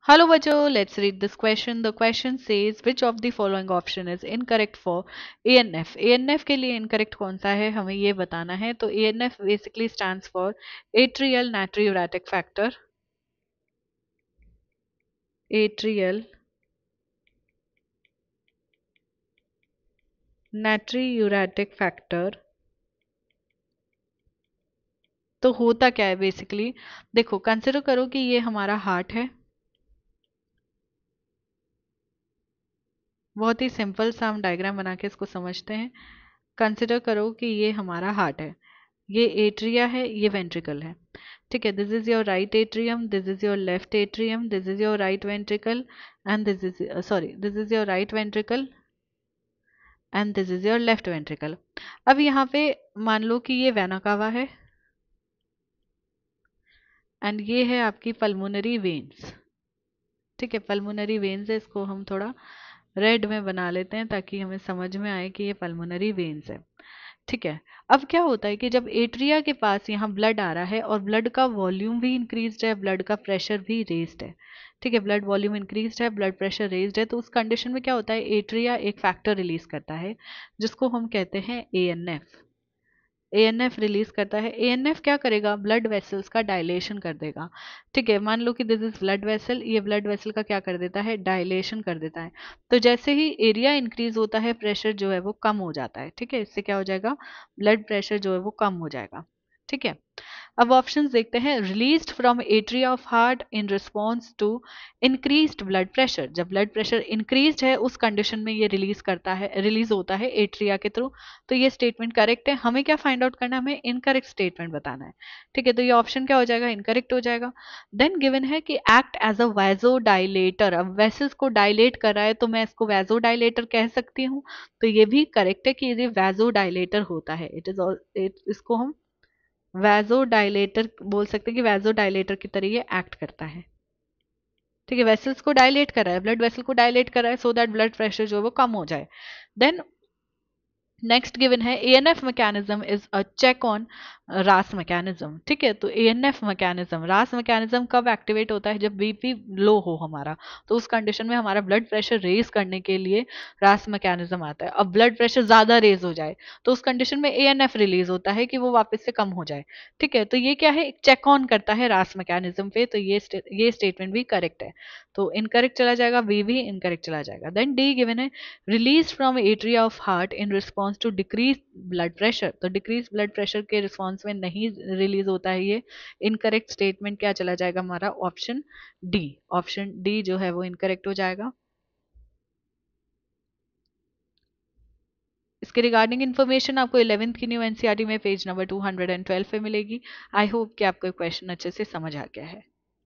Hello बच्चों, let's read this question. The question says which of the following option is incorrect for ANF. ANF के लिए incorrect कौन सा है हमें ये बताना है. तो ANF basically stands for atrial natriuretic factor. Atrial natriuretic factor. तो होता क्या है बेसिकली, देखो कंसिडर करो कि ये हमारा हार्ट है. बहुत ही सिंपल सा हम डायग्राम बना के इसको समझते हैं. कंसिडर करो कि ये हमारा हार्ट है, ये एट्रिया है, ये वेंट्रिकल है. ठीक है, this is your right atrium, this is your left atrium, this is your right ventricle and this is sorry this is your right ventricle and this is your left ventricle. अब यहाँ पे मान लो कि ये vena cava है and ये है आपकी पल्मोनरी वेन्स. ठीक है, पल्मोनरी वेन्स है, इसको हम थोड़ा रेड में बना लेते हैं ताकि हमें समझ में आए कि ये पल्मोनरी वेन्स है. ठीक है, अब क्या होता है कि जब एट्रिया के पास यहाँ ब्लड आ रहा है और ब्लड का वॉल्यूम भी इंक्रीज्ड है, ब्लड का प्रेशर भी रेज्ड है. ठीक है, ब्लड वॉल्यूम इंक्रीज्ड है, ब्लड प्रेशर रेज्ड है, तो उस कंडीशन में क्या होता है, एट्रिया एक फैक्टर रिलीज करता है जिसको हम कहते हैं एएनएफ. एएनएफ रिलीज करता है. एएनएफ क्या करेगा, ब्लड वेसल्स का डायलेशन कर देगा. ठीक है, मान लो कि दिस इज ब्लड वेसल, ये ब्लड वेसल का क्या कर देता है, डायलेशन कर देता है. तो जैसे ही एरिया इंक्रीज होता है, प्रेशर जो है वो कम हो जाता है. ठीक है, इससे क्या हो जाएगा, ब्लड प्रेशर जो है वो कम हो जाएगा. ठीक है, अब ऑप्शंस देखते हैं. Released from atria of heart in response to increased blood pressure. जब ब्लड प्रेशर इंक्रीज्ड है उस कंडीशन में ये रिलीज करता है, रिलीज होता है एट्रिया के थ्रू. तो ये स्टेटमेंट करेक्ट है. हमें क्या फाइंड आउट करना है, हमें इनकरेक्ट स्टेटमेंट बताना है. ठीक है, तो ये ऑप्शन क्या हो जाएगा, इनकरेक्ट हो जाएगा. देन गिवन है कि एक्ट एज अ वैजो डायलेटर. अब वेसल्स को डायलेट कर रहा है तो मैं इसको वैजो डायलेटर कह सकती हूँ. तो ये भी करेक्ट है कि ये वैजो डायलेटर होता है. इट इज इसको हम वैजो डायलेटर बोल सकते हैं कि वैजो डायलेटर की तरह ये एक्ट करता है. ठीक है, वेसल्स को डायलेट कर रहा है, ब्लड वेसल को डायलेट कर रहा है सो दैट ब्लड प्रेशर जो है वो कम हो जाए. देन नेक्स्ट गिवन है ANF mechanism is a check on RAS mechanism. ठीक है, तो एएनएफ मैकेनिज्म, रास मैकेनिज्म कब एक्टिवेट होता है, जब बीपी लो हो हमारा. तो उस कंडीशन में हमारा ब्लड प्रेशर रेज करने के लिए रास मैकेनिज्म आता है. अब ब्लड प्रेशर ज्यादा रेज हो जाए तो उस कंडीशन में एएनएफ रिलीज होता है कि वो वापस से कम हो जाए. ठीक है, तो ये क्या है, चेक ऑन करता है रास मैकेनिज्म पे. तो ये स्टेटमेंट भी करेक्ट है. तो इनकरेक्ट चला जाएगा, बी भी इनकरेक्ट चला जाएगा. देन डी गिवन है release from atria of heart in response to decrease blood pressure. तो डिक्रीज ब्लड प्रेशर के रिस्पॉन्स में नहीं रिलीज होता है ये. इनकरेक्ट स्टेटमेंट क्या चला जाएगा हमारा, ऑप्शन डी. ऑप्शन डी जो है वो इनकरेक्ट हो जाएगा. इसके रिगार्डिंग इन्फॉर्मेशन आपको 11th की न्यू एनसीईआरटी में पेज नंबर 212 पे मिलेगी. आई होप कि आपको क्वेश्चन अच्छे से समझ आ गया है.